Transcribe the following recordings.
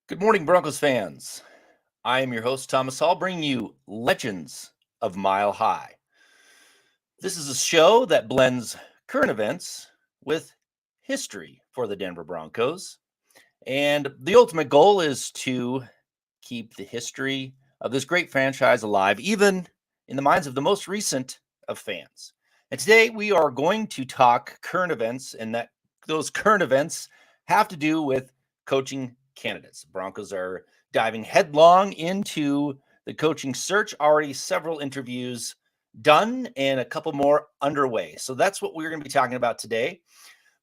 Good morning, Broncos fans. I am your host, Thomas Hall, bringing you Legends of Mile High. This is a show that blends current events with history for the Denver Broncos. And the ultimate goal is to keep the history of this great franchise alive, even in the minds of the most recent of fans. And today we are going to talk current events, and that those current events have to do with coaching candidates. The Broncos are diving headlong into the coaching search. Already several interviews done and a couple more underway. So that's what we're going to be talking about today.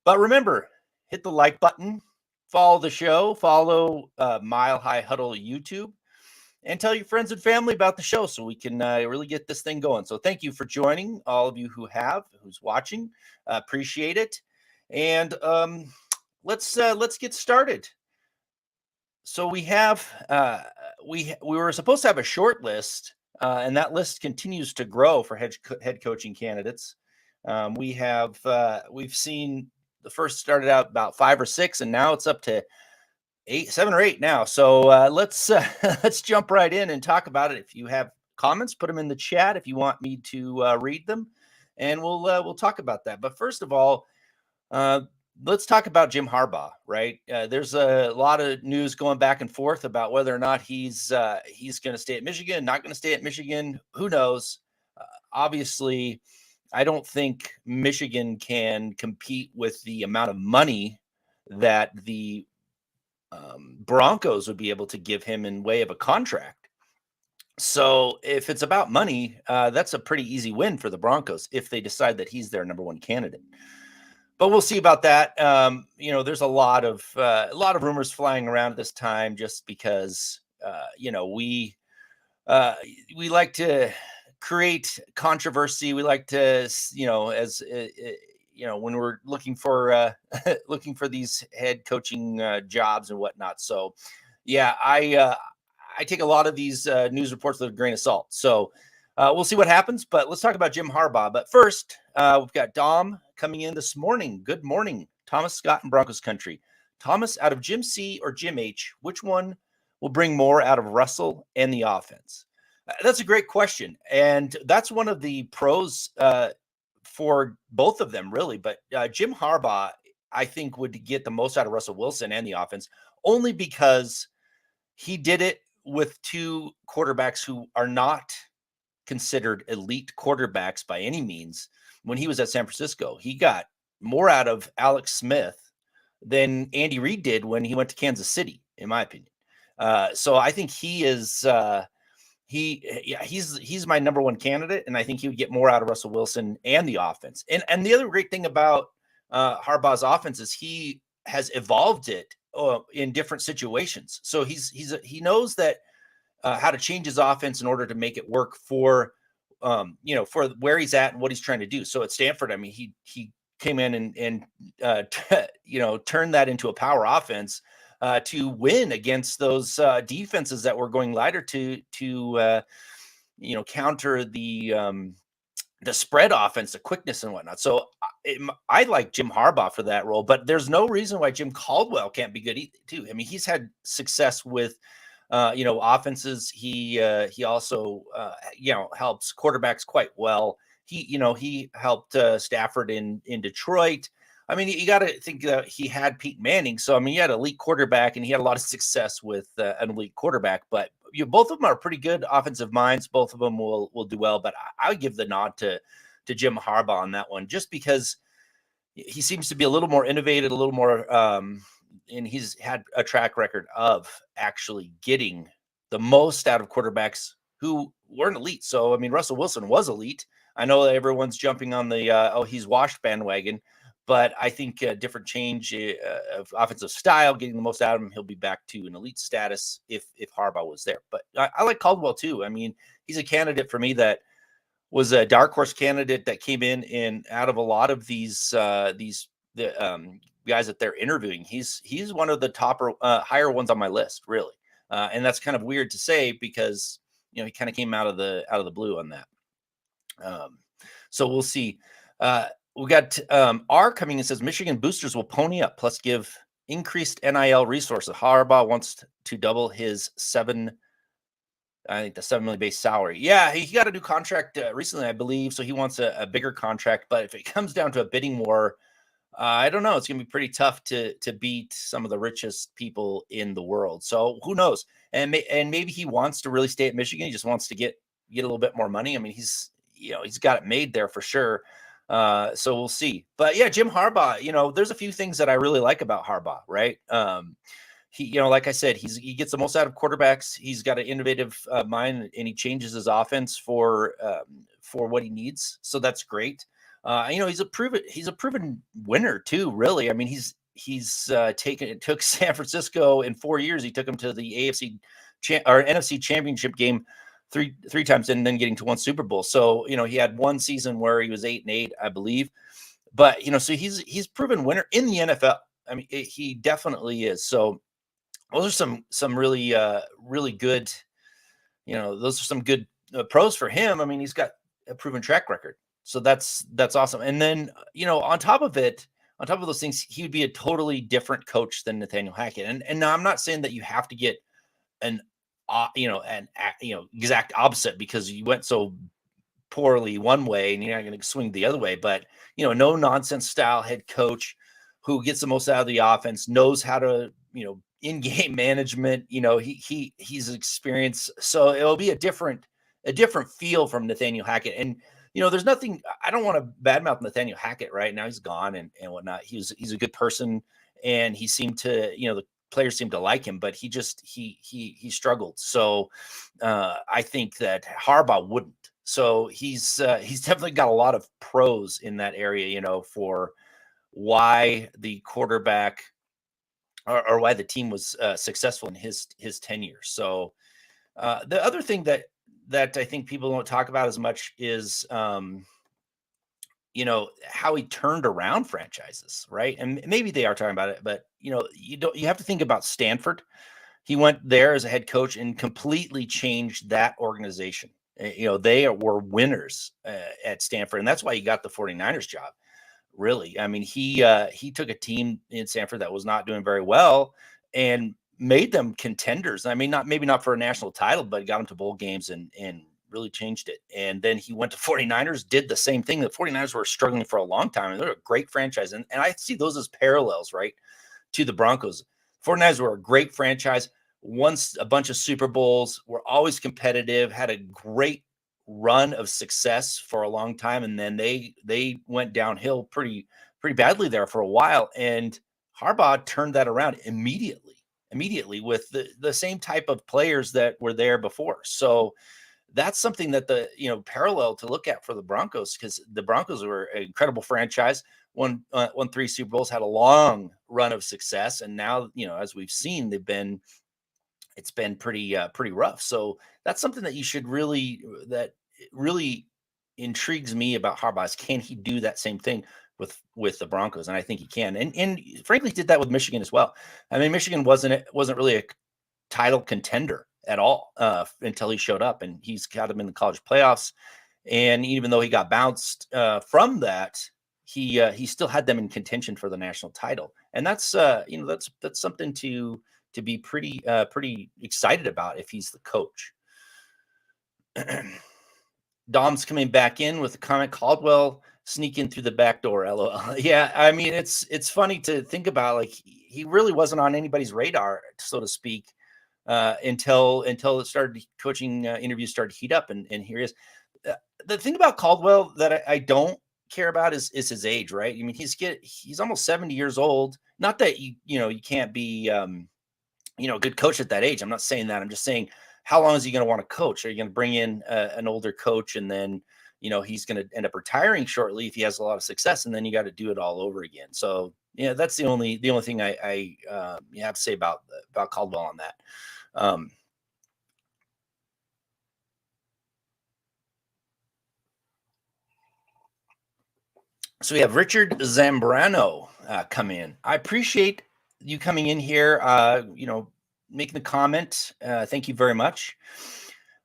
But remember, hit the like button, follow the show, follow Mile High Huddle YouTube, and tell your friends and family about the show so we can really get this thing going. So thank you for joining, all of you who's watching. Appreciate it. And let's get started. So we have we were supposed to have a short list, and that list continues to grow for head coaching candidates. We've seen the first started out about 5 or 6, and now it's up to 7 or 8 now. So let's let's jump right in and talk about it. If you have comments, put them in the chat if you want me to read them, and we'll talk about that. But first of all, let's talk about Jim Harbaugh. Right? There's a lot of news going back and forth about whether or not he's going to stay at Michigan, not going to stay at Michigan. Who knows? Obviously, I don't think Michigan can compete with the amount of money that the Broncos would be able to give him in way of a contract. So if it's about money, that's a pretty easy win for the Broncos if they decide that he's their number one candidate. But we'll see about that. There's a lot of rumors flying around at this time, just because we like to create controversy. We like to, when we're looking for looking for these head coaching jobs and whatnot. So, yeah, I take a lot of these news reports with a grain of salt. So we'll see what happens. But let's talk about Jim Harbaugh. But first, we've got Dom coming in this morning. Good morning, Thomas Scott in Broncos country. Thomas, out of Jim C or Jim H, which one will bring more out of Russell and the offense? That's a great question. And that's one of the pros for both of them, really. But Jim Harbaugh, I think, would get the most out of Russell Wilson and the offense, only because he did it with two quarterbacks who are not considered elite quarterbacks by any means. When he was at San Francisco, he got more out of Alex Smith than Andy Reid did when he went to Kansas City, in my opinion. So I think he is he's my number one candidate, and I think he would get more out of Russell Wilson and the offense. And the other great thing about Harbaugh's offense is he has evolved it in different situations. So he knows that how to change his offense in order to make it work for for where he's at and what he's trying to do. So at Stanford, I mean, he came in and turned that into a power offense to win against those defenses that were going lighter to counter the spread offense, the quickness and whatnot. So I like Jim Harbaugh for that role, but there's no reason why Jim Caldwell can't be good too. I mean, he's had success with offenses. He also helps quarterbacks quite well. He helped Stafford in Detroit. I mean, you got to think that he had Peyton Manning. So, I mean, he had an elite quarterback, and he had a lot of success with an elite quarterback. But both of them are pretty good offensive minds. Both of them will do well. But I would give the nod to Jim Harbaugh on that one, just because he seems to be a little more innovative, a little more and he's had a track record of actually getting the most out of quarterbacks who weren't elite. So, I mean, Russell Wilson was elite. I know that everyone's jumping on the he's washed bandwagon, but I think a different change of offensive style, getting the most out of him, he'll be back to an elite status if Harbaugh was there. But I like Caldwell too. I mean, he's a candidate for me that was a dark horse candidate that came in, and out of a lot of these guys that they're interviewing, he's one of the top higher ones on my list, really. And that's kind of weird to say because he kind of came out of the blue on that. So we'll see. We got R coming and says Michigan boosters will pony up plus give increased NIL resources. Harbaugh wants to double his the $7 million base salary. Yeah, he got a new contract recently, I believe. So he wants a bigger contract. But if it comes down to a bidding war, I don't know. It's going to be pretty tough to beat some of the richest people in the world. So who knows? And maybe he wants to really stay at Michigan. He just wants to get a little bit more money. I mean, he's got it made there for sure. So we'll see. But yeah, Jim Harbaugh, there's a few things that I really like about Harbaugh, right? He, like I said, he gets the most out of quarterbacks. He's got an innovative mind, and he changes his offense for what he needs. So that's great. He's a proven winner too. Really, I mean, took San Francisco in 4 years. He took them to the AFC or NFC Championship game three times, and then getting to one Super Bowl. So he had one season where he was 8-8, I believe. But so he's proven winner in the NFL. I mean, he definitely is. So those are some really really good. Those are some good pros for him. I mean, he's got a proven track record. So that's awesome. And then, on top of those things, he would be a totally different coach than Nathaniel Hackett. And now I'm not saying that you have to get an exact opposite because you went so poorly one way and you're not going to swing the other way. But, no nonsense style head coach who gets the most out of the offense, knows how to, in-game management, he's experienced. So it'll be a different feel from Nathaniel Hackett. And, there's nothing, I don't want to badmouth Nathaniel Hackett right now. He's gone and whatnot. He's a good person, and he seemed to, the players seemed to like him, but he struggled. So I think that Harbaugh wouldn't. So he's definitely got a lot of pros in that area, for why the quarterback or why the team was successful in his tenure. So the other thing that I think people don't talk about as much is, how he turned around franchises, right? And maybe they are talking about it, but you have to think about Stanford. He went there as a head coach and completely changed that organization. They were winners at Stanford, and that's why he got the 49ers job. Really, I mean, he took a team in Stanford that was not doing very well and made them contenders. I mean, maybe not for a national title, but got them to bowl games and really changed it. And then he went to 49ers, did the same thing. The 49ers were struggling for a long time, and they're a great franchise. And I see those as parallels, right, to the Broncos. 49ers were a great franchise, won a bunch of Super Bowls, were always competitive, had a great run of success for a long time, and then they went downhill pretty badly there for a while. And Harbaugh turned that around immediately with the same type of players that were there before. So that's something that the parallel to look at for the Broncos, because the Broncos were an incredible franchise, won 3 Super Bowls, had a long run of success, and now as we've seen, it's been pretty rough. So that's something that really intrigues me about Harbaugh is, can he do that same thing with the Broncos? And I think he can. And frankly, he did that with Michigan as well. I mean, Michigan wasn't really a title contender at all until he showed up, and he's got him in the college playoffs. And even though he got bounced from that, he still had them in contention for the national title. And that's something to be pretty excited about if he's the coach. Dom's coming back in with a comment: Caldwell sneaking through the back door. LOL. Yeah, I mean, it's funny to think about. Like, he really wasn't on anybody's radar, so to speak, until it started. Coaching interviews started to heat up, and here he is. The thing about Caldwell that I don't care about is his age, right? I mean, he's almost 70 years old. Not that you can't be a good coach at that age. I'm not saying that. I'm just saying, how long is he going to want to coach? Are you going to bring in an older coach, and then he's going to end up retiring shortly if he has a lot of success, and then you got to do it all over again? So that's the only thing I have to say about Caldwell on that. So we have Richard Zambrano come in. I appreciate you coming in here, making the comment. Thank you very much.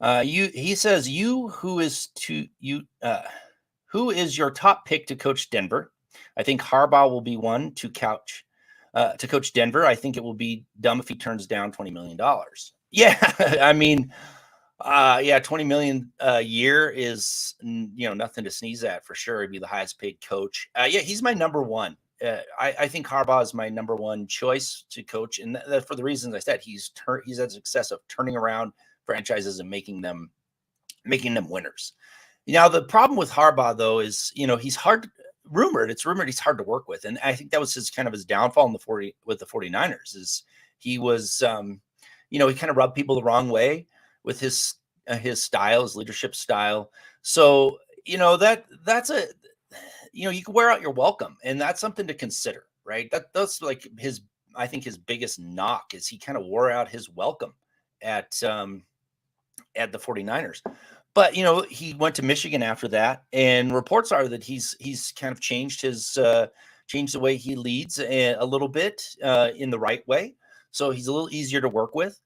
He says, who is your top pick to coach Denver? I think Harbaugh will be one to couch. to coach Denver. I think it will be dumb if he turns down $20 million. Yeah, I mean, yeah, 20 million a year is nothing to sneeze at for sure. He'd be the highest paid coach. Yeah, he's my number one. I think Harbaugh is my number one choice to coach, and for the reasons I said. He's had success of turning around franchises and making them winners. Now, the problem with Harbaugh, though, is he's rumored he's hard to work with, and I think that was his downfall in with the 49ers. Is he was he kind of rubbed people the wrong way with his style, his leadership style. So that's a you can wear out your welcome, and that's something to consider, right? That's like I think his biggest knock is he kind of wore out his welcome at the 49ers. But he went to Michigan after that, and reports are that he's kind of changed the way he leads a little bit in the right way. So he's a little easier to work with.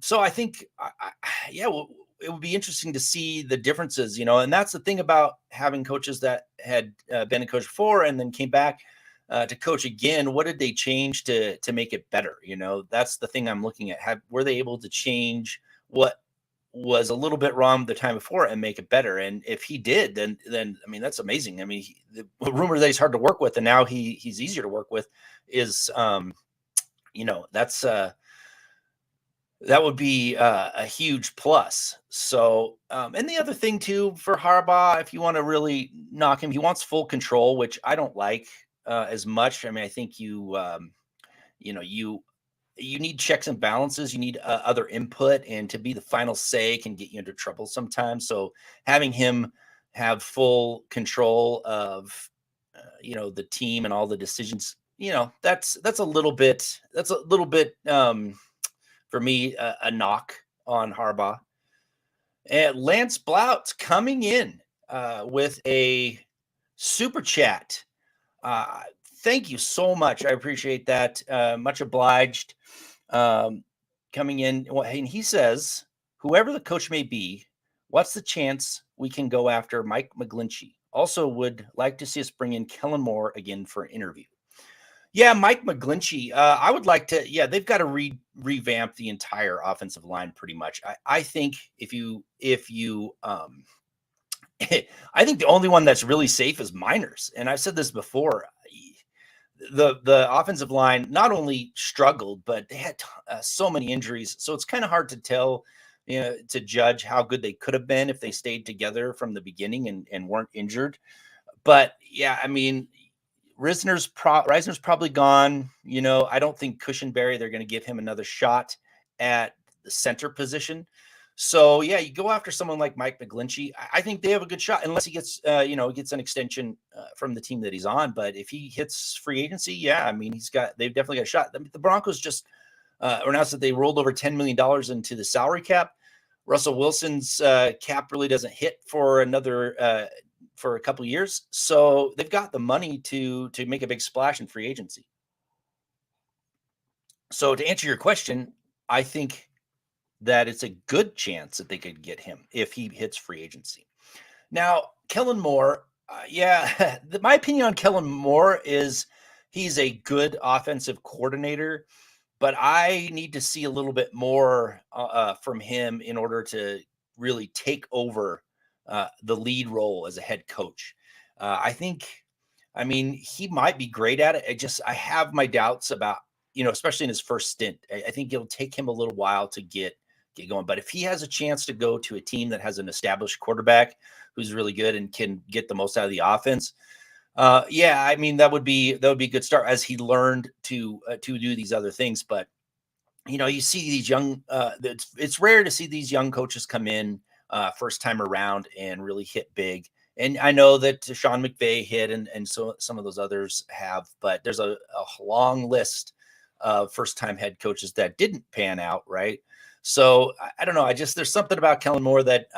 So I think, well, it would be interesting to see the differences, and that's the thing about having coaches that had been a coach before and then came back to coach again. What did they change to make it better? That's the thing I'm looking at. Were they able to change what was a little bit wrong the time before and make it better? And if he did, then I mean, that's amazing. I mean, the rumor that he's hard to work with and now he's easier to work with is, that's that would be a huge plus. So, and the other thing too for Harbaugh, if you want to really knock him, he wants full control, which I don't like as much. I mean, I think you need checks and balances. You need other input, and to be the final say can get you into trouble sometimes. So having him have full control of, the team and all the decisions, that's a little bit, for me, a knock on Harbaugh. And Lance Blount coming in with a super chat. Thank you so much. I appreciate that. Much obliged. Coming in, and he says, whoever the coach may be, what's the chance we can go after Mike McGlinchey? Also, would like to see us bring in Kellen Moore again for an interview. Yeah, Mike McGlinchey. I would like to. Yeah, they've got to revamp the entire offensive line pretty much. I think if you, I think the only one that's really safe is Miners, and I've said this before. The offensive line not only struggled, but they had so many injuries. So it's kind of hard to tell, to judge how good they could have been if they stayed together from the beginning and weren't injured. But yeah, I mean, Risner's probably gone. I don't think Cushenberry, they're going to give him another shot at the center position. So yeah, you go after someone like Mike McGlinchey. I think they have a good shot, unless he gets, gets an extension from the team that he's on. But if he hits free agency, yeah, I mean, they've definitely got a shot. The Broncos just announced that they rolled over $10 million into the salary cap. Russell Wilson's cap really doesn't hit for for a couple of years, so they've got the money to make a big splash in free agency. So to answer your question, I think that it's a good chance that they could get him if he hits free agency. Now, Kellen Moore, my opinion on Kellen Moore is he's a good offensive coordinator, but I need to see a little bit more from him in order to really take over the lead role as a head coach. I mean, he might be great at it. I have my doubts about, especially in his first stint. I think it'll take him a little while to get going. But if he has a chance to go to a team that has an established quarterback who's really good and can get the most out of the offense, I mean, that would be a good start as he learned to do these other things. But you see these young, it's rare to see these young coaches come in first time around and really hit big. And I know that Sean McVay hit, and so some of those others have, but there's a long list of first time head coaches that didn't pan out, right? So I don't know. There's something about Kellen Moore that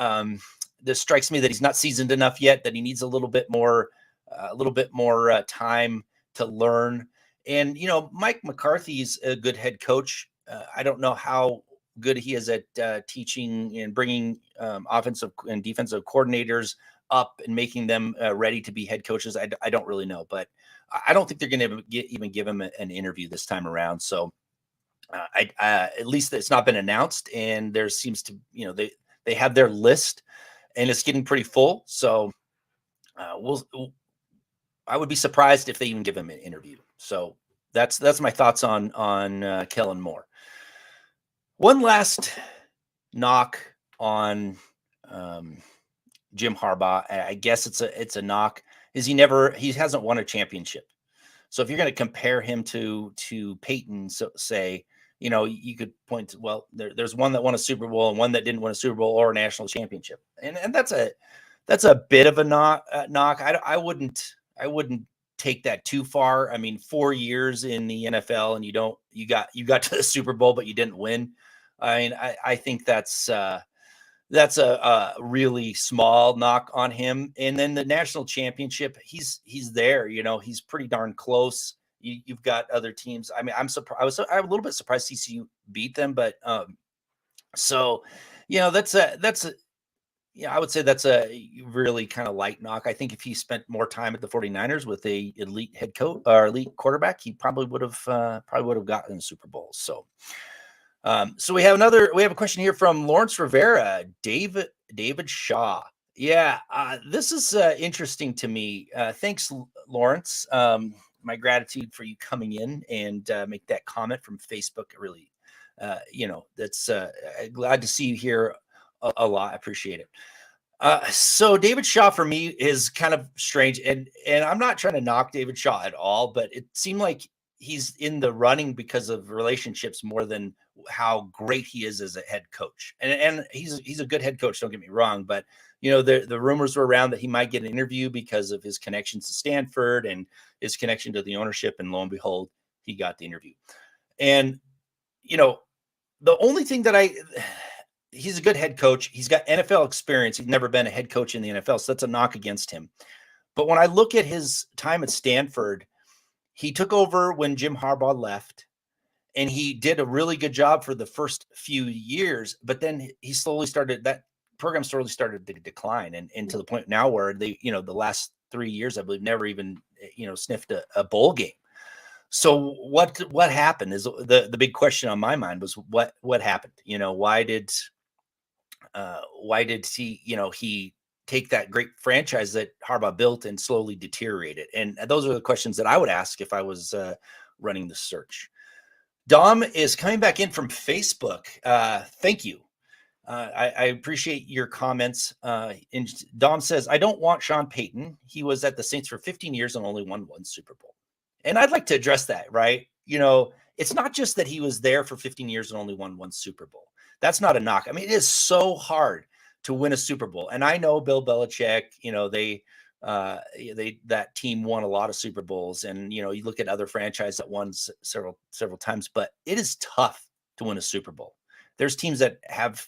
strikes me that he's not seasoned enough yet, that he needs a little bit more time to learn. And, Mike McCarthy's a good head coach. I don't know how good he is at teaching and bringing offensive and defensive coordinators up and making them ready to be head coaches. I don't really know, but I don't think they're going to even give him an interview this time around. So at least it's not been announced, and there seems to, they have their list, and it's getting pretty full. So I would be surprised if they even give him an interview. So that's my thoughts on Kellen Moore. One last knock on Jim Harbaugh. I guess it's a knock, is he hasn't won a championship. So if you're going to compare him to Payton, so say, you could point to, well, there's one that won a Super Bowl and one that didn't win a Super Bowl or a national championship, and that's a bit of a knock. I wouldn't take that too far. I mean, 4 years in the NFL and you got to the Super Bowl, but you didn't win. I mean, I think that's a really small knock on him. And then the national championship, he's there. He's pretty darn close. You've got other teams. I mean, I'm surprised. I'm a little bit surprised TCU beat them, but so that's a I would say that's a really kind of light knock. I think if he spent more time at the 49ers with a elite head coach or elite quarterback, he probably would have gotten the Super Bowl. So. So we have a question here from Lawrence Rivera, David Shaw. Yeah, this is interesting to me. Thanks, Lawrence. My gratitude for you coming in and make that comment from Facebook. Really, that's glad to see you here a lot. I appreciate it. So David Shaw for me is kind of strange, and I'm not trying to knock David Shaw at all, but it seemed like he's in the running because of relationships more than how great he is as a head coach. And he's a good head coach, don't get me wrong, but the rumors were around that he might get an interview because of his connections to Stanford and his connection to the ownership, and lo and behold, he got the interview. And the only thing that he's a good head coach. He's got NFL experience. He's never been a head coach in the NFL, so that's a knock against him. But when I look at his time at Stanford, he took over when Jim Harbaugh left, and he did a really good job for the first few years, but then that program slowly started to decline, and to the point now where they, the last 3 years, I believe, never even, sniffed a bowl game. So what happened is the big question on my mind was what happened? Why did he take that great franchise that Harbaugh built and slowly deteriorate it? And those are the questions that I would ask if I was running the search. Dom is coming back in from Facebook. Thank you. I appreciate your comments. And Dom says, I don't want Sean Payton. He was at the Saints for 15 years and only won one Super Bowl. And I'd like to address that, right? It's not just that he was there for 15 years and only won one Super Bowl. That's not a knock. I mean, it is so hard to win a Super Bowl. And I know Bill Belichick, that team won a lot of Super Bowls, and you look at other franchises that won several times, but it is tough to win a Super Bowl. There's teams that have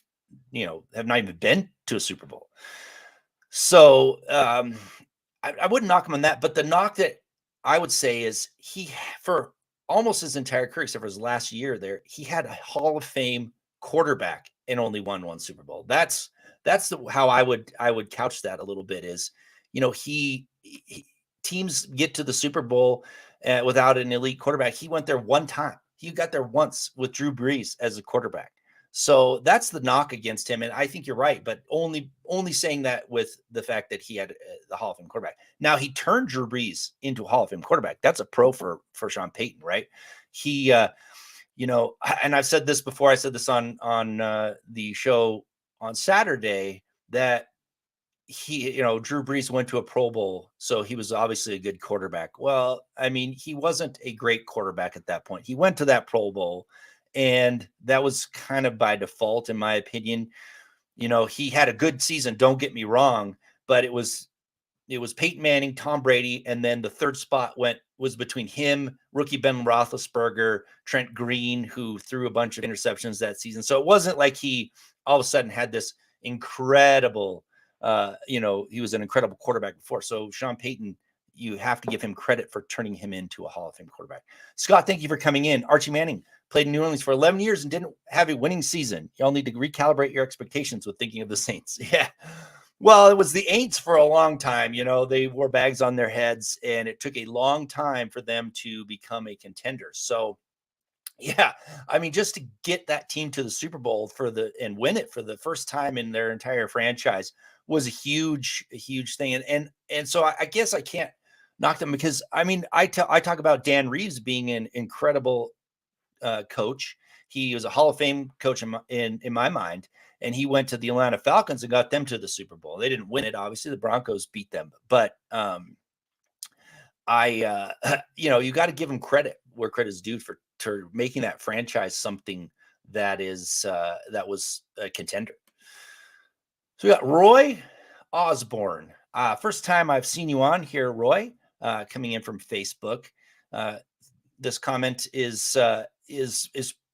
not even been to a Super Bowl. So I wouldn't knock him on that, but the knock that I would say is for almost his entire career, except for his last year there, he had a Hall of Fame quarterback and only won one Super Bowl. That's how I would couch that a little bit is, teams get to the Super Bowl without an elite quarterback. He went there one time. He got there once with Drew Brees as a quarterback. So that's the knock against him. And I think you're right, but only saying that with the fact that he had the Hall of Fame quarterback. Now he turned Drew Brees into a Hall of Fame quarterback. That's a pro for Sean Payton, right? He, and I've said this before. I said this on the show on Saturday that Drew Brees went to a Pro Bowl, so he was obviously a good quarterback. Well, I mean, he wasn't a great quarterback at that point. He went to that Pro Bowl, and that was kind of by default, in my opinion. He had a good season, don't get me wrong, but it was Peyton Manning, Tom Brady, and then the third spot was between him, rookie Ben Roethlisberger, Trent Green, who threw a bunch of interceptions that season. So it wasn't like he all of a sudden had this incredible, he was an incredible quarterback before. So Sean Payton, you have to give him credit for turning him into a Hall of Fame quarterback. Scott, thank you for coming in. Archie Manning played in New Orleans for 11 years and didn't have a winning season. Y'all need to recalibrate your expectations with thinking of the Saints. Yeah. Well, it was the Aints for a long time. They wore bags on their heads, and it took a long time for them to become a contender. So, yeah, I mean, just to get that team to the Super Bowl and win it for the first time in their entire franchise was a huge thing. And so I guess I can't knock them because I mean, I talk about Dan Reeves being an incredible coach. He was a Hall of Fame coach in my mind, and he went to the Atlanta Falcons and got them to the Super Bowl. They didn't win it, obviously. The Broncos beat them, but you got to give him credit where credit's due for making that franchise something that was a contender. So we got Roy Osborne. First time I've seen you on here, Roy, coming in from Facebook. This comment is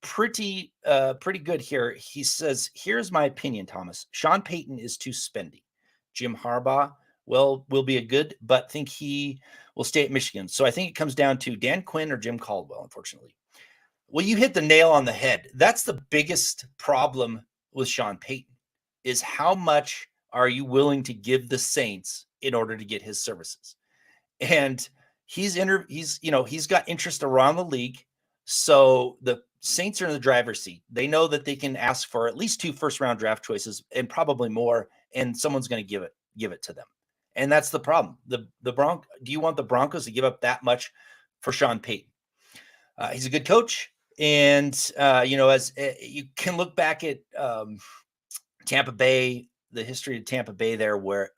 pretty good here. He says, "Here's my opinion, Thomas. Sean Payton is too spendy. Jim Harbaugh will be a good, but think he will stay at Michigan. So I think it comes down to Dan Quinn or Jim Caldwell, unfortunately." Well, you hit the nail on the head. That's the biggest problem with Sean Payton is how much are you willing to give the Saints in order to get his services? And he's got interest around the league. So the Saints are in the driver's seat. They know that they can ask for at least 2 first-round draft choices and probably more, and someone's going to give it to them. And that's the problem. Do you want the Broncos to give up that much for Sean Payton? He's a good coach, and as you can look back at Tampa Bay, the history of Tampa Bay there, where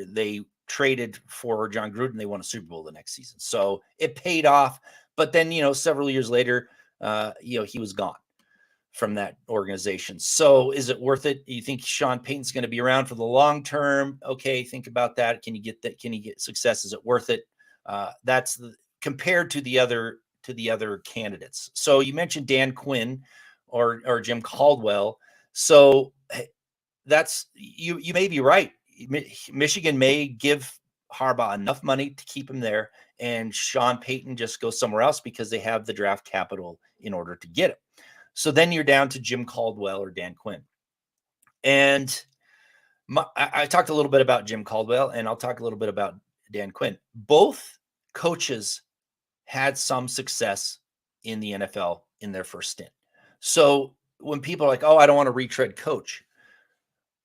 they traded for John Gruden, they won a Super Bowl the next season. So it paid off. But then, several years later, he was gone from that organization. So is it worth it? You think Sean Payton's going to be around for the long term? Okay, think about that. Can you get that? Can you get success? Is it worth it? That's compared to the other candidates. So you mentioned Dan Quinn or Jim Caldwell. So that's you may be right. Michigan may give Harbaugh enough money to keep him there, and Sean Payton just goes somewhere else because they have the draft capital in order to get him. So then you're down to Jim Caldwell or Dan Quinn. And I talked a little bit about Jim Caldwell, and I'll talk a little bit about Dan Quinn. Both coaches had some success in the NFL in their first stint. So when people are like, "Oh, I don't want to retread coach,"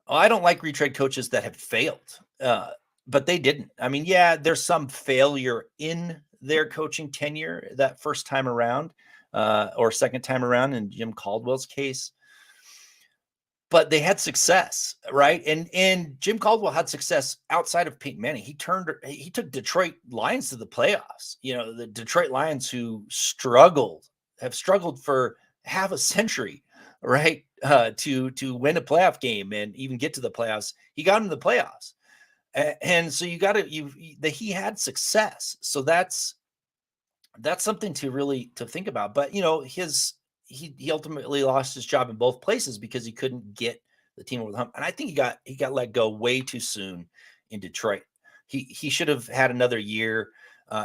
I don't like retread coaches that have failed, but they didn't. I mean, yeah, there's some failure in their coaching tenure that first time around or second time around in Jim Caldwell's case, but they had success, right? And Jim Caldwell had success outside of Peyton Manning. He took Detroit Lions to the playoffs. The Detroit Lions who have struggled for half a century, right? To win a playoff game and even get to the playoffs. He got into the playoffs. And so he had success. So that's something to think about. But he ultimately lost his job in both places because he couldn't get the team over the hump. And I think he got let go way too soon in Detroit. He should have had another year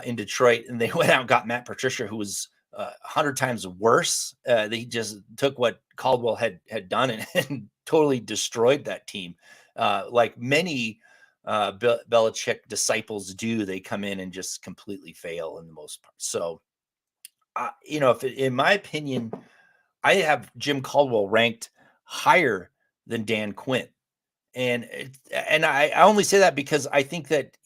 in Detroit, and they went out and got Matt Patricia, who was 100 times worse. They just took what Caldwell had done and totally destroyed that team. Like many Belichick disciples do, they come in and just completely fail in the most part. So, in my opinion, I have Jim Caldwell ranked higher than Dan Quinn. And I only say that because I think that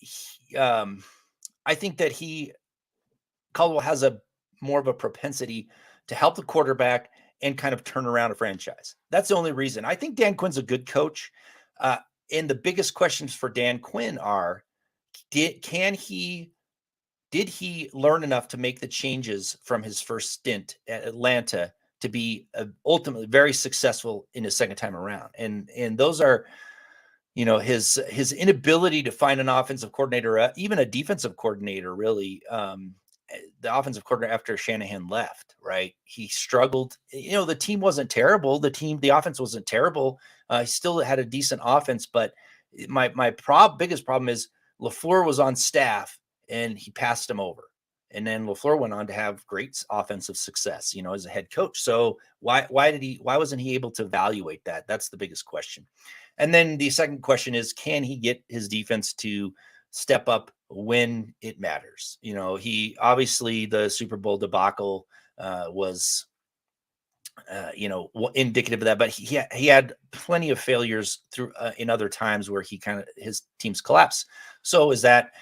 Caldwell has a more of a propensity to help the quarterback and kind of turn around a franchise. That's the only reason. I think Dan Quinn's a good coach. And the biggest questions for Dan Quinn are, did he learn enough to make the changes from his first stint at Atlanta to be ultimately very successful in his second time around? And those are, his inability to find an offensive coordinator, even a defensive coordinator, really. The offensive coordinator after Shanahan left, right? He struggled. The team wasn't terrible. The offense wasn't terrible. He still had a decent offense, but my biggest problem is LaFleur was on staff and he passed him over. And then LaFleur went on to have great offensive success, as a head coach. So why wasn't he able to evaluate that? That's the biggest question. And then the second question is, can he get his defense to step up when it matters? He obviously, the Super Bowl debacle was indicative of that, but he had plenty of failures through in other times where his teams collapse. So is that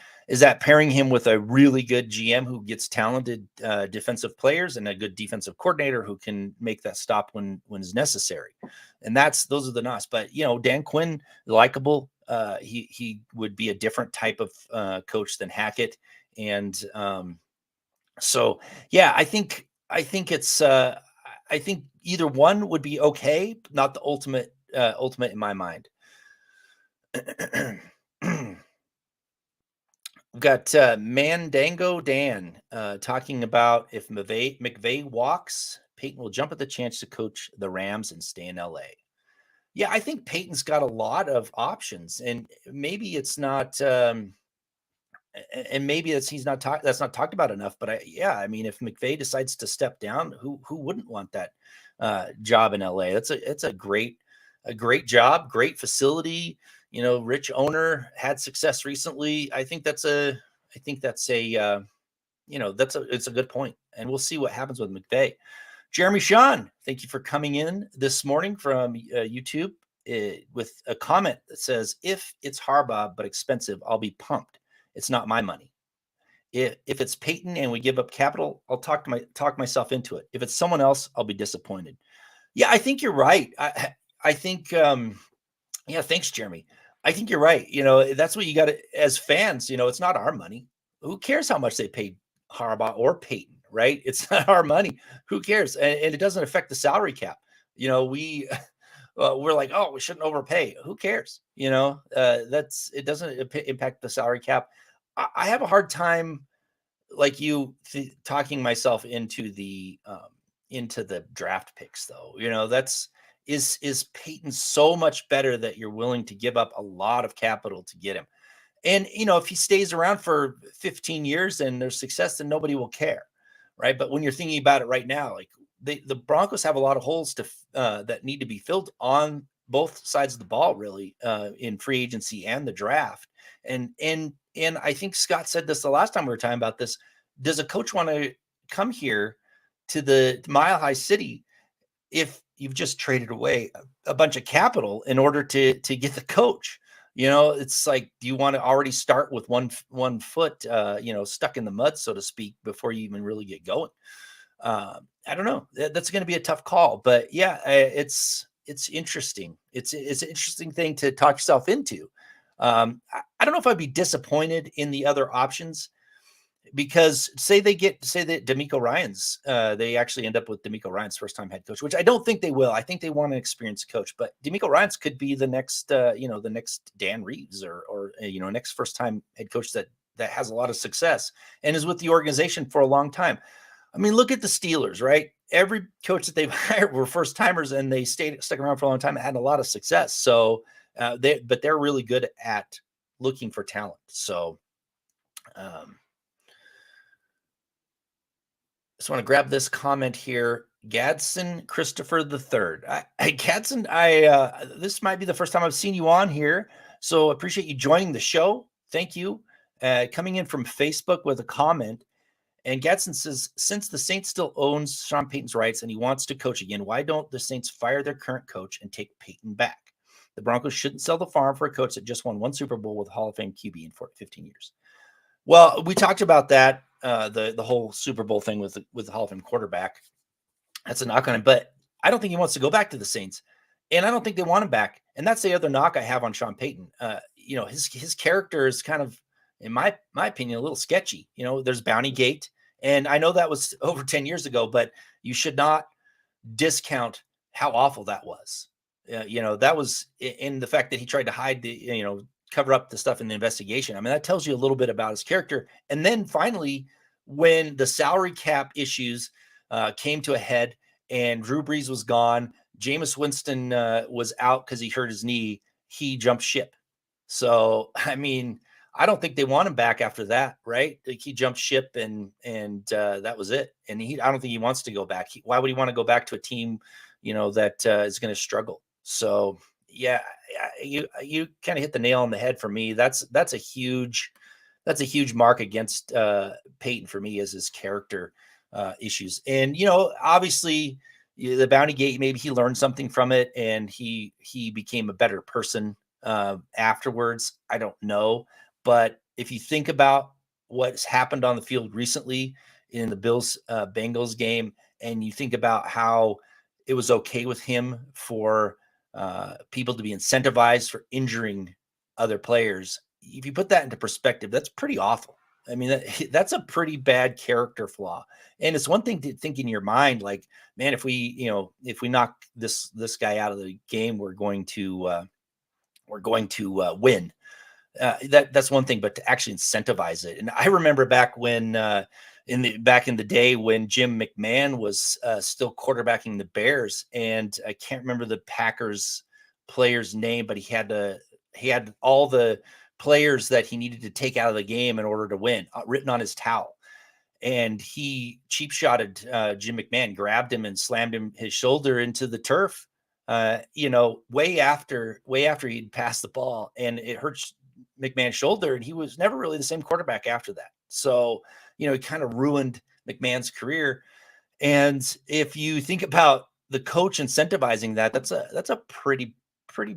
pairing him with a really good GM who gets talented defensive players and a good defensive coordinator who can make that stop when is necessary? And those are the knocks. But Dan Quinn, likable. He would be a different type of coach than Hackett, and so yeah, I think it's I think either one would be okay, not the ultimate in my mind. We've got Mandango Dan talking about if McVay walks, Payton will jump at the chance to coach the Rams and stay in LA. Yeah, I think Payton's got a lot of options, and maybe it's not. And maybe that's not talked about enough. But I mean, if McVay decides to step down, who wouldn't want that job in LA? It's a great job, great facility. Rich owner, had success recently. I think it's a good point, and we'll see what happens with McVay. Jeremy Sean, thank you for coming in this morning from YouTube with a comment that says, "If it's Harbaugh but expensive, I'll be pumped. It's not my money. If it's Payton and we give up capital, I'll talk myself into it. If it's someone else, I'll be disappointed." Yeah, I think you're right. I think yeah, thanks, Jeremy. I think you're right. That's what you got to, as fans, it's not our money. Who cares how much they paid Harbaugh or Payton, right? It's not our money. Who cares? And it doesn't affect the salary cap. We're like, oh, we shouldn't overpay. Who cares? It doesn't impact the salary cap. I have a hard time, like you, talking myself into the draft picks, though. Is Payton so much better that you're willing to give up a lot of capital to get him? And if he stays around for 15 years and there's success, then nobody will care, right? But when you're thinking about it right now, like the Broncos have a lot of holes that need to be filled on both sides of the ball, really, in free agency and the draft. And I think Scott said this the last time we were talking about this. Does a coach want to come here to the Mile High City if you've just traded away a bunch of capital in order to get the coach? It's like, do you want to already start with one foot, stuck in the mud, so to speak, before you even really get going? I don't know. That's going to be a tough call, but yeah, it's interesting. It's an interesting thing to talk yourself into. I don't know if I'd be disappointed in the other options, because say that DeMeco Ryans, they actually end up with DeMeco Ryans first time head coach, which I don't think they will. I think they want an experienced coach, but DeMeco Ryans could be the next, the next Dan Reeves or next first time head coach that has a lot of success and is with the organization for a long time. I mean, look at the Steelers, right? Every coach that they've hired were first timers, and they stuck around for a long time and had a lot of success. So, they're really good at looking for talent. So, just want to grab this comment here. Gadsden Christopher III. Gadsden, this might be the first time I've seen you on here, so appreciate you joining the show. Thank you. Coming in from Facebook with a comment. And Gadsden says, since the Saints still owns Sean Payton's rights and he wants to coach again, why don't the Saints fire their current coach and take Payton back? The Broncos shouldn't sell the farm for a coach that just won one Super Bowl with Hall of Fame QB in 15 years. Well, we talked about that, the whole Super Bowl thing with the Hall of Fame quarterback. That's a knock on him, but I don't think he wants to go back to the Saints, and I don't think they want him back. And that's the other knock I have on Sean Payton. His character is kind of, in my opinion, a little sketchy. There's Bounty Gate, and I know that was over 10 years ago, but you should not discount how awful that was. That was in the fact that he tried to hide cover up the stuff in the investigation. I mean, that tells you a little bit about his character. And then finally, when the salary cap issues came to a head and Drew Brees was gone, Jameis Winston was out because he hurt his knee, he jumped ship. So, I mean, I don't think they want him back after that, right? Like he jumped ship and that was it. And I don't think he wants to go back. Why would he want to go back to a team, that is going to struggle? So yeah, you kind of hit the nail on the head for me. That's a huge mark against Payton for me, as his character issues. And obviously the Bounty Gate, maybe he learned something from it and he became a better person afterwards. I don't know, but if you think about what's happened on the field recently in the Bills Bengals game, and you think about how it was okay with him for people to be incentivized for injuring other players. If you put that into perspective, that's pretty awful. I mean, that's a pretty bad character flaw. And it's one thing to think in your mind, like, man, if we knock this guy out of the game, we're going to win. That's one thing, but to actually incentivize it. And I remember back when back in the day when Jim McMahon was still quarterbacking the Bears, and I can't remember the Packers player's name, but he had all the players that he needed to take out of the game in order to win written on his towel. And he cheap shotted Jim McMahon, grabbed him and slammed his shoulder into the turf. Way after he'd passed the ball, and it hurts McMahon's shoulder, and he was never really the same quarterback after that. So, he kind of ruined McMahon's career. And if you think about the coach incentivizing that, that's a pretty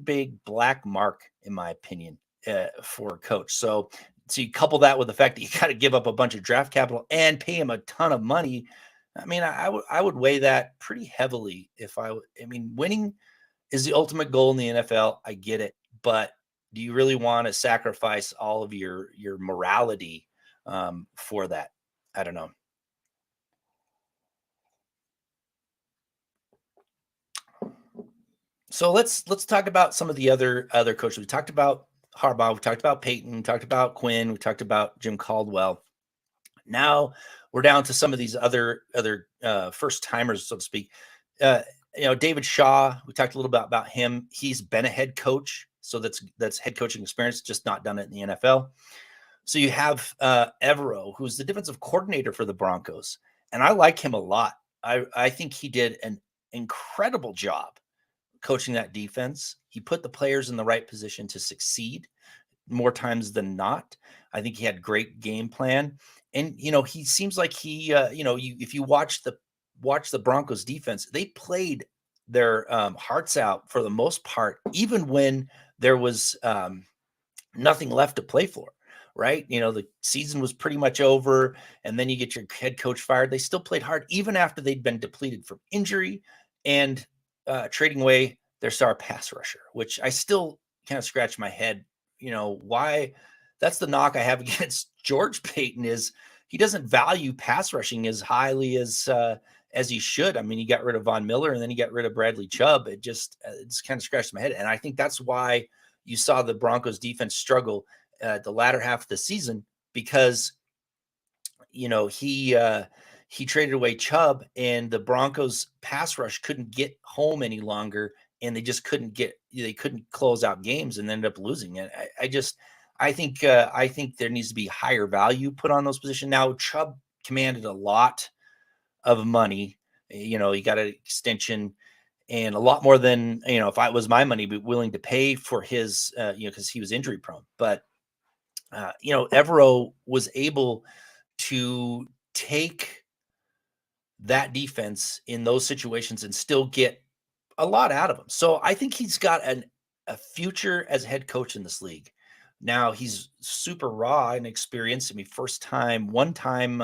big black mark, in my opinion, for a coach. So you couple that with the fact that you got to give up a bunch of draft capital and pay him a ton of money. I mean, I would weigh that pretty heavily. Winning is the ultimate goal in the NFL. I get it, but do you really want to sacrifice all of your morality for that? I don't know. So let's talk about some of the other coaches. We talked about Harbaugh, we talked about Payton, we talked about Quinn, we talked about Jim Caldwell. Now we're down to some of these other first timers, so to speak. David Shaw, we talked a little bit about him. He's been a head coach, so that's head coaching experience, just not done it in the NFL. So you have Evero, who's the defensive coordinator for the Broncos, and I like him a lot. I think he did an incredible job coaching that defense. He put the players in the right position to succeed more times than not. I think he had great game plan. And, he seems like he, if you watch the Broncos defense, they played their hearts out for the most part, even when there was nothing left to play for, right? The season was pretty much over, and then you get your head coach fired. They still played hard, even after they'd been depleted from injury and trading away their star pass rusher, which I still kind of scratch my head. Why? That's the knock I have against George Payton, is he doesn't value pass rushing as highly as he should. I mean, he got rid of Von Miller and then he got rid of Bradley Chubb. It's kind of scratched my head, and I think that's why you saw the Broncos defense struggle the latter half of the season, because he traded away Chubb, and the Broncos pass rush couldn't get home any longer, and they just couldn't close out games and ended up losing. And I think there needs to be higher value put on those positions. Now, Chubb commanded a lot of money. He got an extension and a lot more than, if I was my money, be willing to pay for his, because he was injury prone. But, Evero was able to take that defense in those situations and still get a lot out of him. So I think he's got a future as head coach in this league. Now he's super raw and experienced. One time,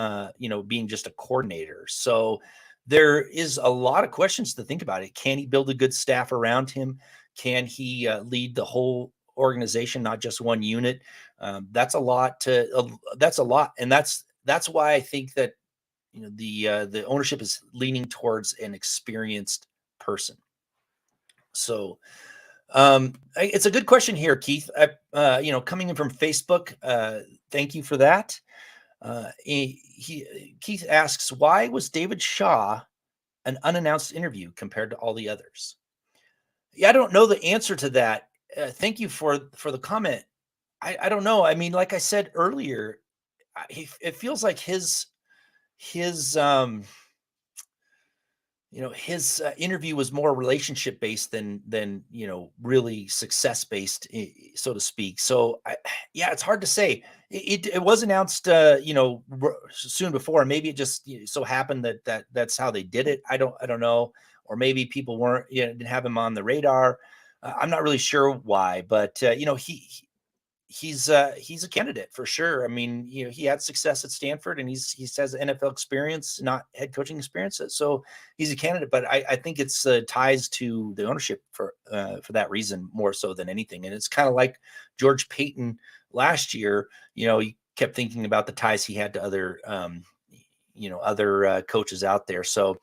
being just a coordinator. So there is a lot of questions to think about it. Can he build a good staff around him? Can he lead the whole organization, not just one unit? That's a lot. And that's why I think that the ownership is leaning towards an experienced person. So it's a good question here, Keith. Coming in from Facebook, thank you for that. Keith asks, why was David Shaw an unannounced interview compared to all the others? Yeah, I don't know the answer to that. Thank you for the comment. I don't know. I mean, like I said earlier, it feels like his his interview was more relationship based than really success based, so to speak. So yeah, it's hard to say. It was announced soon before, and maybe it just so happened that's how they did it. I don't know, or maybe people weren't didn't have him on the radar. I'm not really sure why, but he's a candidate for sure. I mean, he had success at Stanford, and he has NFL experience, not head coaching experience. So he's a candidate. But I think it's ties to the ownership for that reason more so than anything. And it's kind of like George Payton last year. He kept thinking about the ties he had to other coaches out there. So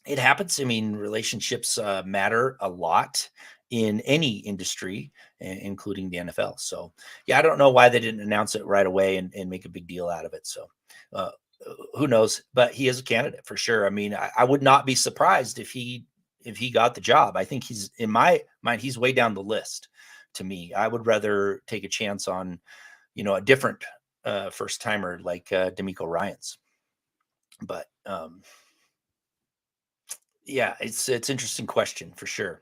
it happens. I mean, relationships matter a lot in any industry, including the NFL. So, yeah, I don't know why they didn't announce it right away and make a big deal out of it. So, uh, who knows? But he is a candidate for sure. I mean, I would not be surprised if he got the job. I think he's, in my mind, he's way down the list. To me, I would rather take a chance on, a different first timer like D'Amico Ryans. But yeah, it's interesting question for sure.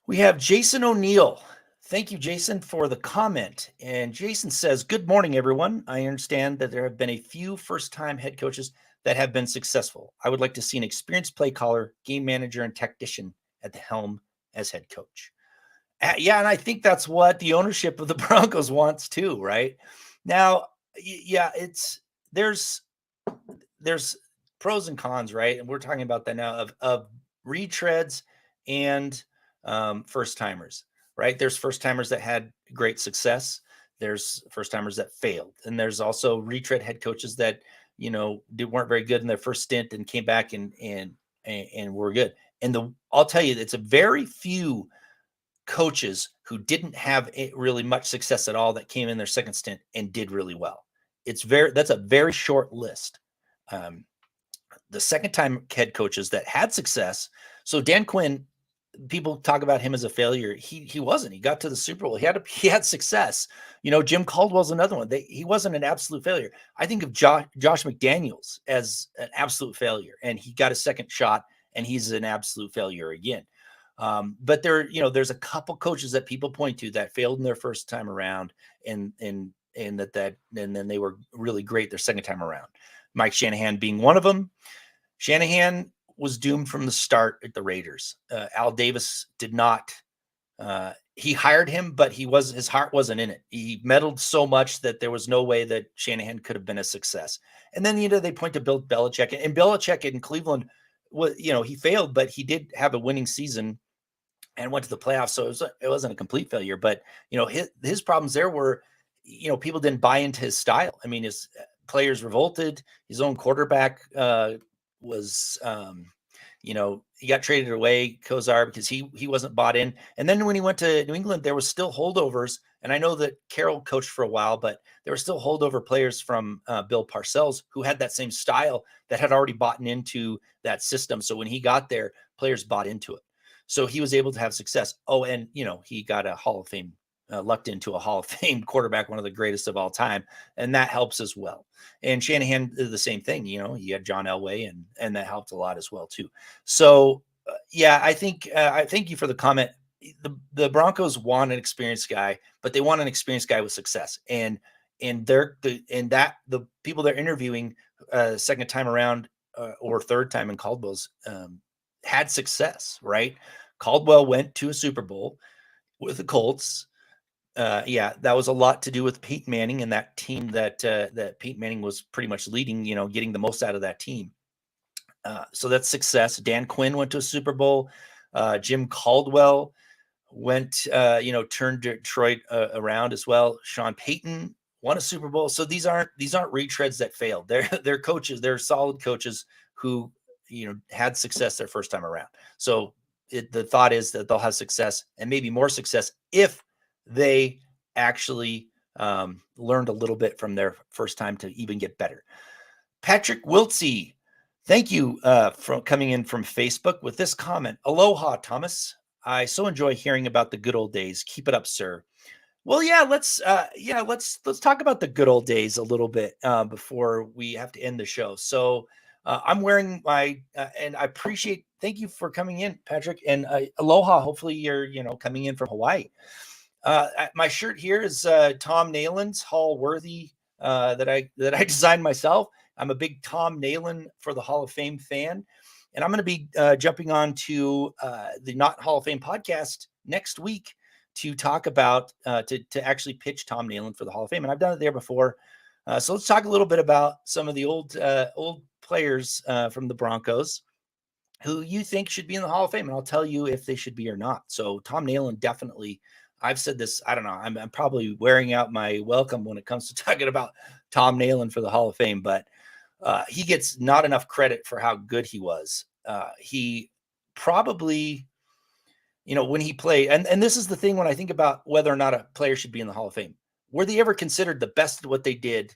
We have Jason O'Neill. Thank you, Jason, for the comment. And Jason says, "Good morning, everyone. I understand that there have been a few first-time head coaches that have been successful. I would like to see an experienced play caller, game manager, and tactician at the helm as head coach." Yeah, and I think that's what the ownership of the Broncos wants too, right? Now, yeah, there's pros and cons, right? And we're talking about that now of retreads and first timers, right? There's first timers that had great success. There's first timers that failed, and there's also retread head coaches that weren't very good in their first stint and came back and were good. And I'll tell you, it's a very few coaches who didn't have really much success at all that came in their second stint and did really well. That's a very short list. The second time head coaches that had success. So Dan Quinn, people talk about him as a failure. He wasn't. He got to the Super Bowl. He had success. Jim Caldwell's another one. He wasn't an absolute failure. I think of Josh McDaniels as an absolute failure, and he got a second shot, and he's an absolute failure again. But there's a couple coaches that people point to that failed in their first time around, and then they were really great their second time around. Mike Shanahan being one of them. Shanahan was doomed from the start at the Raiders. Al Davis did not. He hired him, but his heart wasn't in it. He meddled so much that there was no way that Shanahan could have been a success. And then they point to Bill Belichick, and Belichick in Cleveland he failed, but he did have a winning season and went to the playoffs. So it wasn't a complete failure, but his problems there were, people didn't buy into his style. I mean, his players revolted. His own quarterback was, he got traded away, Kozar, because he wasn't bought in. And then when he went to New England, there was still holdovers. And I know that Carroll coached for a while, but there were still holdover players from Bill Parcells who had that same style that had already bought into that system. So when he got there, players bought into it. So he was able to have success. Oh, and he got a Hall of Fame, lucked into a Hall of Fame quarterback, one of the greatest of all time, and that helps as well. And Shanahan did the same thing. He had John Elway, and that helped a lot as well too. So yeah, I think I thank you for the comment. The Broncos want an experienced guy, but they want an experienced guy with success, and the people they're interviewing second time around or third time in Caldwell's had success, right? Caldwell went to a Super Bowl with the Colts. Yeah, that was a lot to do with Peyton Manning and that team that Peyton Manning was pretty much leading, getting the most out of that team. So that's success. Dan Quinn went to a Super Bowl. Jim Caldwell went, turned Detroit around as well. Sean Payton won a Super Bowl. So these aren't retreads that failed. They're coaches. They're solid coaches who had success their first time around. So the thought is that they'll have success and maybe more success if they actually learned a little bit from their first time to even get better. Patrick Wiltsey, thank you for coming in from Facebook with this comment. Aloha, Thomas. I so enjoy hearing about the good old days. Keep it up, sir. Well, let's talk about the good old days a little bit before we have to end the show. So I'm wearing my and I appreciate. Thank you for coming in, Patrick, and aloha. Hopefully, you're coming in from Hawaii. My shirt here is Tom Nayland's Hall Worthy that I designed myself. I'm a big Tom Nayland for the Hall of Fame fan, and I'm going to be jumping on to the Not Hall of Fame podcast next week to talk about to actually pitch Tom Nayland for the Hall of Fame, and I've done it there before. So let's talk a little bit about some of the old players from the Broncos who you think should be in the Hall of Fame, and I'll tell you if they should be or not. So Tom Nayland definitely. I've said this. I don't know. I'm probably wearing out my welcome when it comes to talking about Tom Nayland for the Hall of Fame, but he gets not enough credit for how good he was. He probably, when he played, and this is the thing when I think about whether or not a player should be in the Hall of Fame, were they ever considered the best at what they did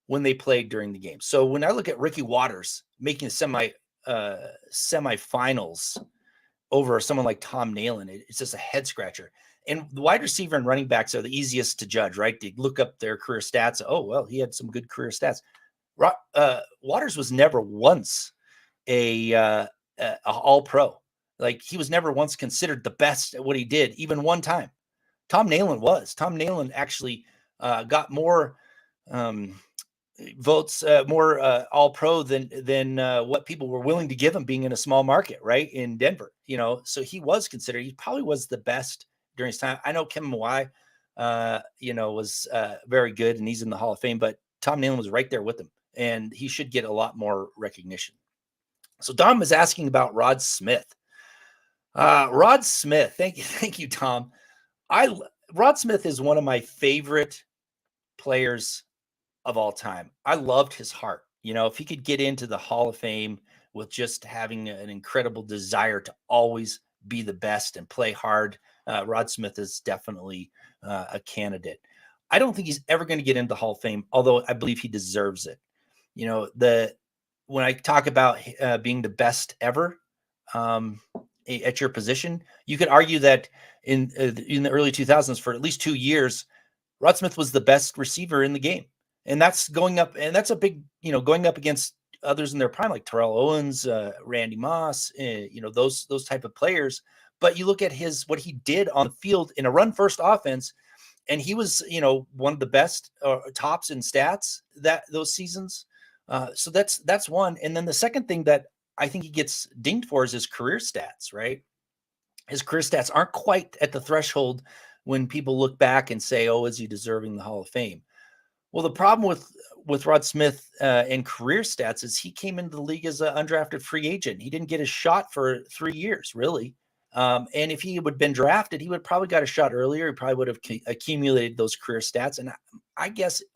when they played during the game? So when I look at Ricky Watters making the semifinals over someone like Tom Nayland, it's just a head scratcher. And the wide receiver and running backs are the easiest to judge, right? They look up their career stats. Oh, well, he had some good career stats. Watters was never once a all-pro. Like, he was never once considered the best at what he did, even one time. Tom Nayland was. Tom Nayland actually got more votes, more all-pro than what people were willing to give him, being in a small market, right, in Denver. So he was considered. He probably was the best during his time. I know Kim Mawai, was very good, and he's in the Hall of Fame, but Tom Nayland was right there with him, and he should get a lot more recognition. So Dom was asking about Rod Smith. Rod Smith, thank you, Tom. Rod Smith is one of my favorite players of all time. I loved his heart. If he could get into the Hall of Fame with just having an incredible desire to always be the best and play hard, Rod Smith is definitely a candidate. I don't think he's ever going to get into the Hall of Fame, although I believe he deserves it. When I talk about being the best ever at your position, you could argue that in the early 2000s, for at least 2 years, Rod Smith was the best receiver in the game. And that's going up, and that's a big, going up against others in their prime, like Terrell Owens, Randy Moss, those type of players. But you look at what he did on the field in a run-first offense, and he was, one of the best tops in stats those seasons. So that's one. And then the second thing that I think he gets dinged for is his career stats, right? His career stats aren't quite at the threshold when people look back and say, oh, is he deserving the Hall of Fame? Well, the problem with Rod Smith in career stats is he came into the league as an undrafted free agent. He didn't get his shot for 3 years, really. And if he would have been drafted, he would probably got a shot earlier. He probably would have accumulated those career stats. And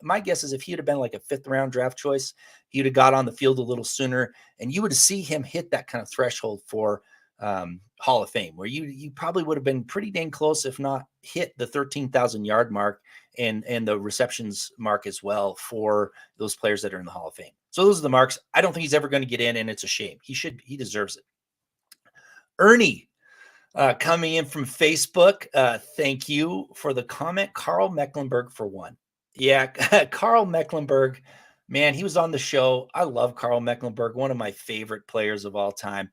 my guess is if he would have been like a 5th round draft choice, he would have got on the field a little sooner, and you would see him hit that kind of threshold for Hall of Fame, where you probably would have been pretty dang close, if not hit the 13,000 yard mark and the receptions mark as well for those players that are in the Hall of Fame. So those are the marks. I don't think he's ever going to get in, and it's a shame. He deserves it. Ernie, coming in from Facebook, thank you for the comment. Carl Mecklenburg for one. Yeah, Carl Mecklenburg, man, he was on the show. I love Carl Mecklenburg, one of my favorite players of all time.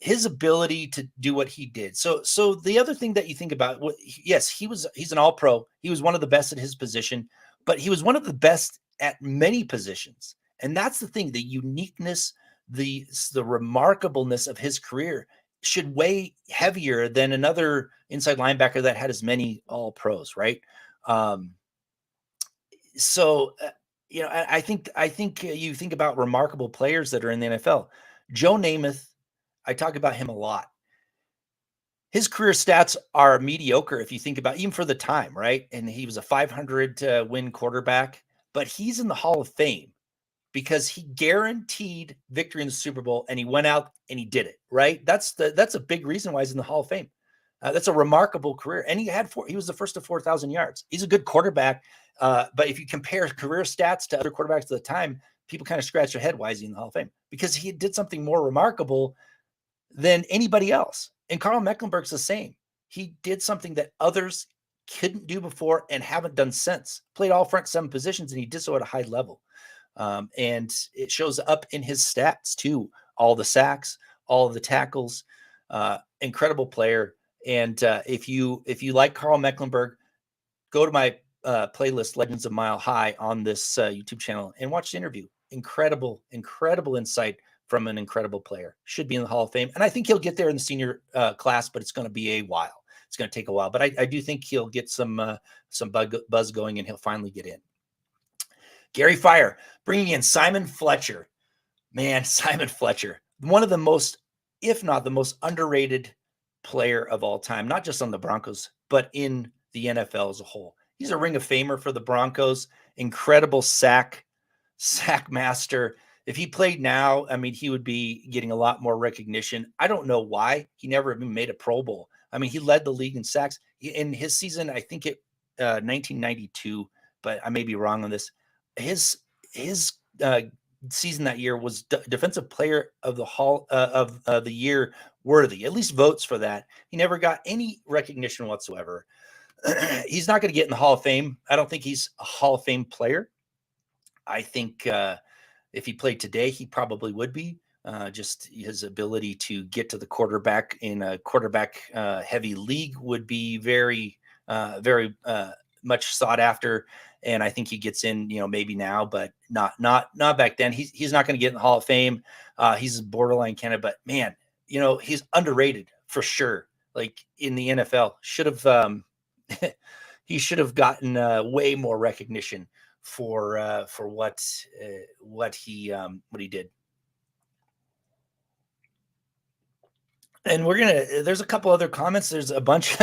His ability to do what he did. So the other thing that you think about, yes, he's an all-pro. He was one of the best at his position, but he was one of the best at many positions. And that's the thing, the uniqueness, the remarkableness of his career should weigh heavier than another inside linebacker that had as many all-pros, right? I think you think about remarkable players that are in the NFL. Joe Namath, I talk about him a lot. His career stats are mediocre if you think about, even for the time, right? And he was a 500 win quarterback, but he's in the Hall of Fame because he guaranteed victory in the Super Bowl, and he went out and he did it, right? That's a big reason why he's in the Hall of Fame. That's a remarkable career, and he was the first to 4,000 yards. He's a good quarterback, but if you compare career stats to other quarterbacks at the time, people kind of scratch their head, why is he in the Hall of Fame? Because he did something more remarkable than anybody else. And Carl Mecklenburg's the same. He did something that others couldn't do before and haven't done since. Played all front 7 positions, and he did so at a high level. And it shows up in his stats too. All the sacks, all of the tackles, incredible player. And if you like Carl Mecklenburg, go to my playlist, Legends of Mile High, on this YouTube channel and watch the interview. Incredible insight from an incredible player. Should be in the Hall of Fame. And I think he'll get there in the senior class, but it's going to be a while. It's going to take a while. But I do think he'll get some buzz going, and he'll finally get in. Gary Fire, bringing in Simon Fletcher. Man, Simon Fletcher, one of the most, if not the most underrated player of all time, not just on the Broncos, but in the NFL as a whole. He's a Ring of Famer for the Broncos. Incredible sack master. If he played now, I mean, he would be getting a lot more recognition. I don't know why he never even made a Pro Bowl. I mean, he led the league in sacks in his season. I think it 1992, but I may be wrong on this. His season that year was defensive player of the hall of the year worthy, at least votes for that. He never got any recognition whatsoever. He's not going to get in the Hall of Fame. I don't think he's a Hall of Fame player. I think if he played today, he probably would be. Just his ability to get to the quarterback in a quarterback heavy league would be very much sought after. And I think he gets in, maybe now, but not back then. He's not going to get in the Hall of Fame. He's a borderline candidate, but man, he's underrated for sure. Like in the NFL, he should have gotten way more recognition for what he did. And there's a couple other comments. There's a bunch.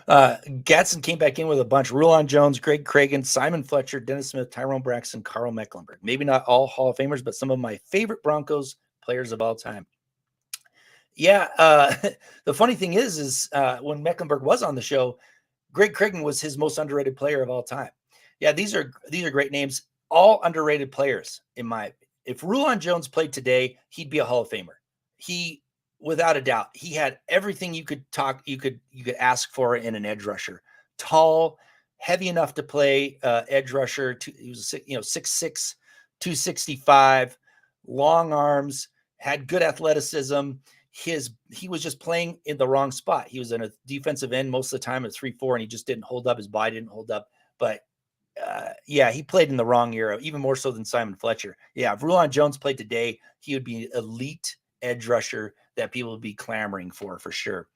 Gatson came back in with a bunch. Rulon Jones, Greg Cragen, Simon Fletcher, Dennis Smith, Tyrone Braxton, Carl Mecklenburg. Maybe not all Hall of Famers, but some of my favorite Broncos players of all time. Yeah. The funny thing is when Mecklenburg was on the show, Greg Cragen was his most underrated player of all time. Yeah, these are great names. All underrated players in my. If Rulon Jones played today, he'd be a Hall of Famer. Without a doubt, he had everything you could ask for in an edge rusher. Tall, heavy enough to play edge rusher. He was 6'6", 265, long arms, had good athleticism. He was just playing in the wrong spot. He was in a defensive end most of the time at 3-4, and he just didn't hold up. His body didn't hold up. But he played in the wrong era, even more so than Simon Fletcher. Yeah, if Rulon Jones played today, he would be elite edge rusher that people would be clamoring for sure.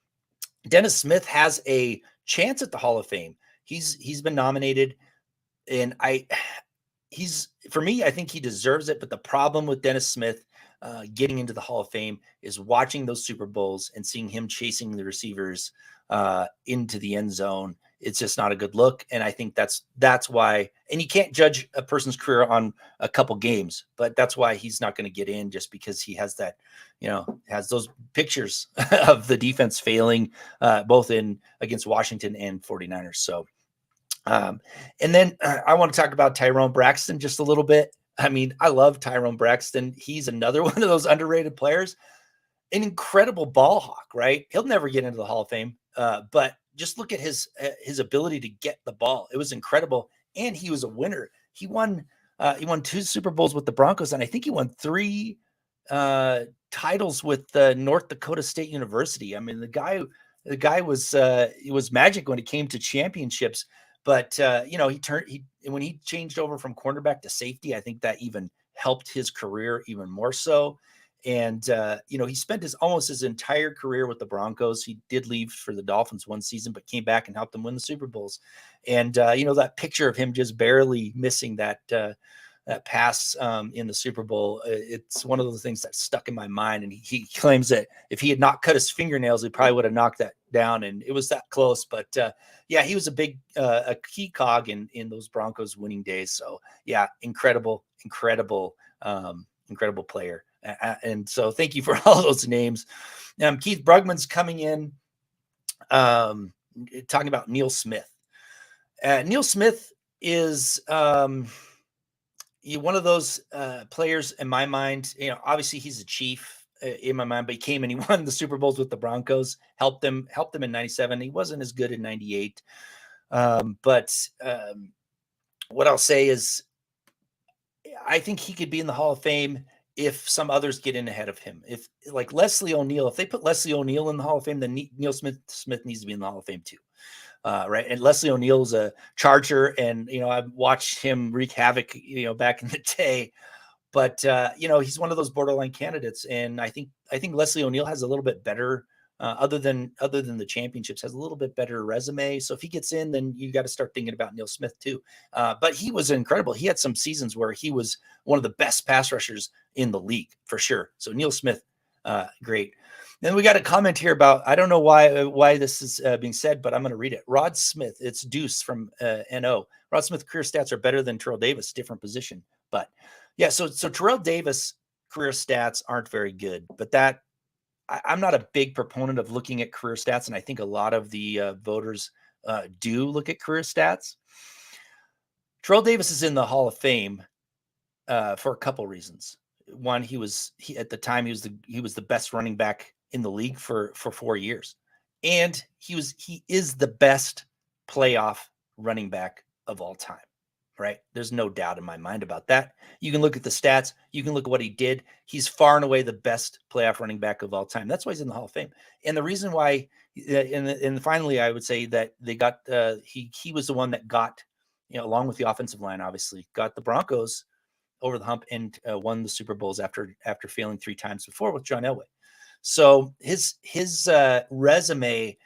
Dennis Smith has a chance at the Hall of Fame. He's been nominated, and for me, I think he deserves it. But the problem with Dennis Smith getting into the Hall of Fame is watching those Super Bowls and seeing him chasing the receivers into the end zone. It's just not a good look. And I think that's why, and you can't judge a person's career on a couple games, but that's why he's not going to get in, just because he has that, has those pictures of the defense failing both against Washington and 49ers. So, and then I want to talk about Tyrone Braxton just a little bit. I mean, I love Tyrone Braxton. He's another one of those underrated players, an incredible ball hawk, right? He'll never get into the Hall of Fame, but just look at his ability to get the ball. It was incredible. And he was a winner. He won 2 Super Bowls with the Broncos. And I think he won 3 titles with North Dakota State University. I mean, the guy was magic when it came to championships, but when he changed over from cornerback to safety, I think that even helped his career even more so. And, he spent almost his entire career with the Broncos. He did leave for the Dolphins one season, but came back and helped them win the Super Bowls. And, that picture of him just barely missing that pass in the Super Bowl, it's one of those things that stuck in my mind. And he claims that if he had not cut his fingernails, he probably would have knocked that down. And it was that close. But, he was a key cog in those Broncos winning days. So, incredible player. And so thank you for all those names. Keith Brugman's coming in, talking about Neil Smith. Neil Smith is one of those players in my mind. Obviously he's a Chief. in my mind, but he came and he won the Super Bowls with the Broncos, helped them in 97. He wasn't as good in 98. But what I'll say is I think he could be in the Hall of Fame if some others get in ahead of him. If like Leslie O'Neal, if they put Leslie O'Neal in the Hall of Fame, then Neil Smith needs to be in the Hall of Fame too. Right. And Leslie O'Neal's a Charger, and, I've watched him wreak havoc, back in the day. But he's one of those borderline candidates, and I think Leslie O'Neal has a little bit better, other than the championships, has a little bit better resume. So if he gets in, then you got to start thinking about Neil Smith too. But he was incredible. He had some seasons where he was one of the best pass rushers in the league for sure. So Neil Smith, great. Then we got a comment here about, I don't know why this is being said, but I'm going to read it. Rod Smith, it's Deuce from NO. Rod Smith career stats are better than Terrell Davis, different position. But yeah, so Terrell Davis career stats aren't very good, but I'm not a big proponent of looking at career stats, and I think a lot of the voters do look at career stats. Terrell Davis is in the Hall of Fame for a couple reasons. One, at the time he was the best running back in the league for 4 years, and he is the best playoff running back of all time. Right? There's no doubt in my mind about that. You can look at the stats. You can look at what he did. He's far and away the best playoff running back of all time. That's why he's in the Hall of Fame. And the reason why, and finally, I would say that they got he was the one that got, along with the offensive line, obviously, got the Broncos over the hump and won the Super Bowls after failing 3 times before with John Elway. So his resume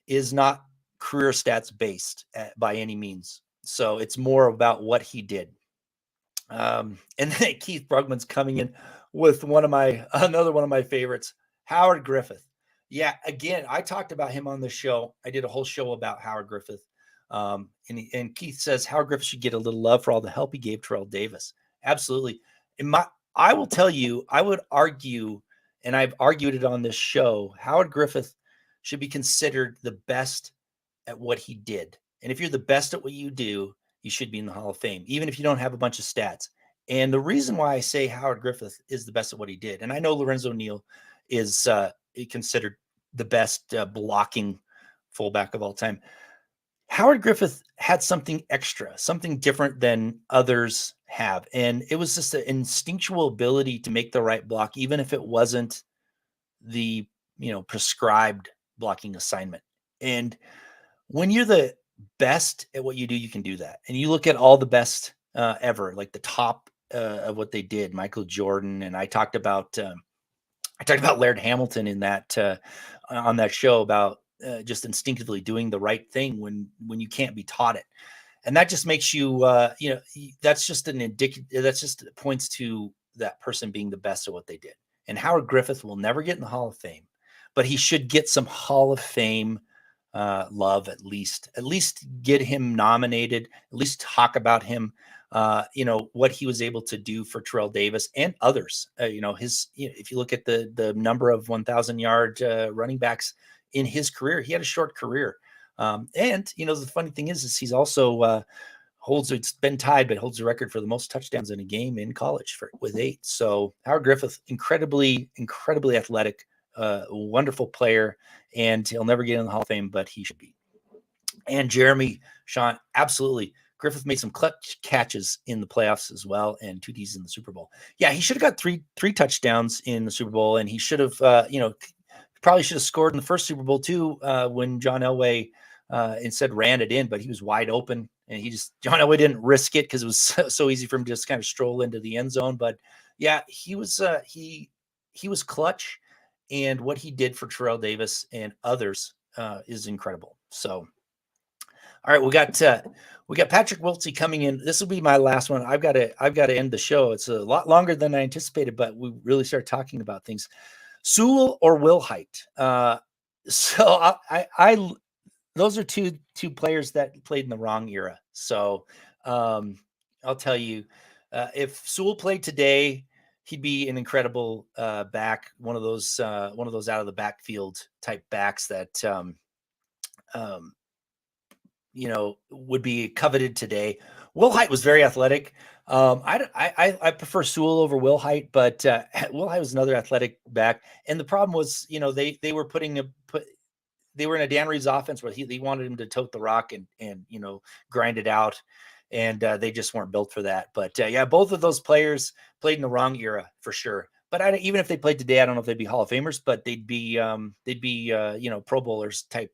is not career stats based by any means. So it's more about what he did. And then Keith Brugman's coming in with another one of my favorites, Howard Griffith. Yeah, again, I talked about him on the show. I did a whole show about Howard Griffith. And Keith says Howard Griffith should get a little love for all the help he gave Terrell Davis. Absolutely. I will tell you, I would argue, and I've argued it on this show, Howard Griffith should be considered the best at what he did. And if you're the best at what you do, you should be in the Hall of Fame, even if you don't have a bunch of stats. And the reason why I say Howard Griffith is the best at what he did, and I know Lorenzo Neal is considered the best blocking fullback of all time. Howard Griffith had something extra, something different than others have. And it was just an instinctual ability to make the right block, even if it wasn't the, prescribed blocking assignment. And when you're the best at what you do, you can do that. And you look at all the best ever, like the top of what they did, Michael Jordan. And I talked about Laird Hamilton in that on that show about just instinctively doing the right thing when you can't be taught it. And that just makes you, that's just points to that person being the best at what they did. And Howard Griffith will never get in the Hall of Fame, but he should get some Hall of Fame love, at least get him nominated, at least talk about him, what he was able to do for Terrell Davis and others. If you look at the number of 1,000-yard running backs in his career, he had a short career. And the funny thing is he's also it's been tied, but holds the record for the most touchdowns in a game in college with 8. So Howard Griffith, incredibly athletic, wonderful player, and he'll never get in the Hall of Fame, but he should be. And Jeremy, Sean, absolutely. Griffith made some clutch catches in the playoffs as well, and 2 Ds in the Super Bowl. Yeah, he should have got three touchdowns in the Super Bowl, and he should have, probably should have scored in the first Super Bowl too, when John Elway instead ran it in, but he was wide open, and John Elway didn't risk it because it was so easy for him to just kind of stroll into the end zone. But yeah, he was clutch, and what he did for Terrell Davis and others is incredible. So, all right, we got Patrick Wiltsey coming in. This will be my last one. I've got to end the show. It's a lot longer than I anticipated, but we really start talking about things. Sewell or Wilhite. So I those are two players that played in the wrong era. So I'll tell you, if Sewell played today, he'd be an incredible back, one of those out of the backfield type backs that would be coveted today. Wilhite was very athletic, I prefer Sewell over Wilhite, but Wilhite was another athletic back, and the problem was, they were they were in a Dan Reeves offense where he wanted him to tote the rock and grind it out, and they just weren't built for that. But yeah, both of those players played in the wrong era for sure. But even if they played today, I don't know if they'd be Hall of Famers, but they'd be Pro Bowlers type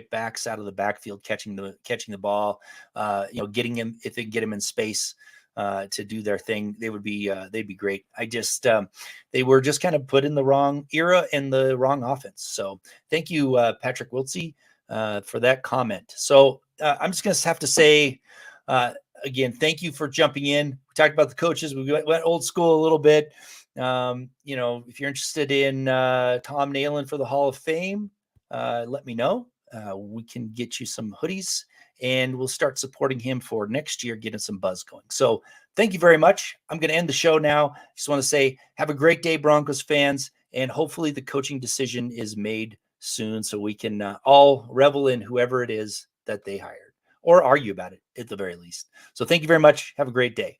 backs out of the backfield, catching the ball, getting him, if they can get him in space to do their thing, they'd be great. They were just kind of put in the wrong era and the wrong offense. So thank you, Patrick Wiltsey, for that comment. So I'm just going to have to say, again, thank you for jumping in. We talked about the coaches. We went old school a little bit. If you're interested in Tom Nalen for the Hall of Fame, let me know. We can get you some hoodies, and we'll start supporting him for next year, getting some buzz going. So thank you very much. I'm going to end the show now. Just want to say, have a great day, Broncos fans, and hopefully the coaching decision is made soon so we can all revel in whoever it is that they hired, or argue about it at the very least. So thank you very much. Have a great day.